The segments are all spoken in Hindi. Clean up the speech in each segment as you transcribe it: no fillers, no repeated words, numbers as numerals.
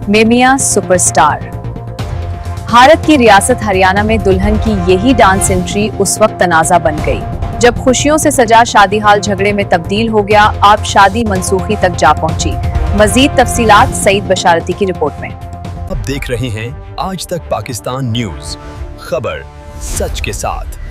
मेमिया सुपरस्टार। भारत की रियासत हरियाणा में दुल्हन की यही डांस एंट्री उस वक्त तनाज़ा बन गई जब खुशियों से सजा शादी हाल झगड़े में तब्दील हो गया। अब शादी मनसूखी तक जा पहुंची। मजीद तफसीलात सईद बशारती की रिपोर्ट में। अब देख रहे हैं आज तक पाकिस्तान न्यूज, खबर सच के साथ।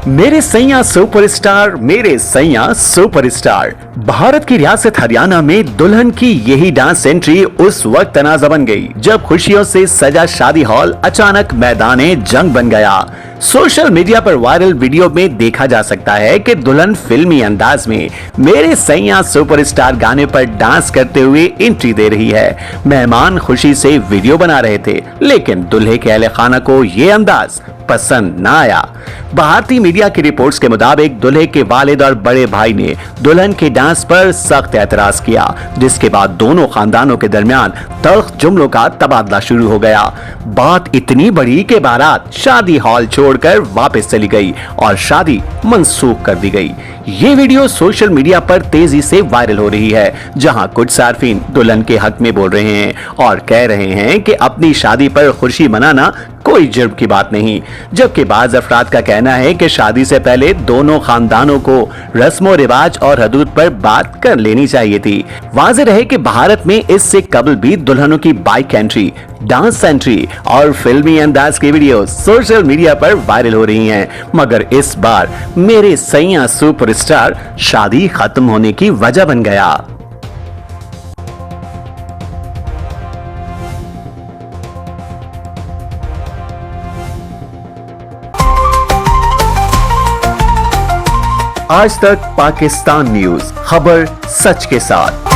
मेरे सैया सुपरस्टार, मेरे सैया सुपरस्टार। भारत की रियासत हरियाणा में दुल्हन की यही डांस एंट्री उस वक्त तनाज़ा बन गई जब खुशियों से सजा शादी हॉल अचानक मैदाने जंग बन गया। सोशल मीडिया पर वायरल वीडियो में देखा जा सकता है कि दुल्हन फिल्मी अंदाज में मेरे सैया सुपरस्टार गाने पर डांस करते हुए एंट्री दे रही है। मेहमान खुशी से वीडियो बना रहे थे, लेकिन दूल्हे के अहले खाना को ये अंदाज पसंद न आया। भारतीय मीडिया की रिपोर्ट्स के मुताबिक दूल्हे के वालिद और बड़े भाई ने दुल्हन के डांस पर सख्त एतराज किया, जिसके बाद दोनों खानदानों के दरमियान तल्ख जुमलों का तबादला शुरू हो गया। बात इतनी बड़ी कि बारात शादी हॉल छोड़कर वापस चली गई और शादी मनसूख कर दी गई। ये वीडियो सोशल मीडिया पर तेजी से वायरल हो रही है, जहां कुछ सार्फिन दुल्हन के हक में बोल रहे हैं और कह रहे हैं कि अपनी शादी पर खुशी मनाना कोई जुर्म की बात नहीं, जबकि बाज़ अफराद का कहना है कि शादी से पहले दोनों खानदानों को रस्मों रिवाज और हदूद पर बात कर लेनी चाहिए थी। वाज़ेह रहे कि भारत में इससे कबल भी दुल्हनों की बाइक एंट्री, डांस एंट्री और फिल्मी अंदाज की वीडियो सोशल मीडिया पर वायरल हो रही हैं, मगर इस बार मेरे सैया सुपरस्टार शादी खत्म होने की वजह बन गया। आज तक पाकिस्तान न्यूज, खबर सच के साथ।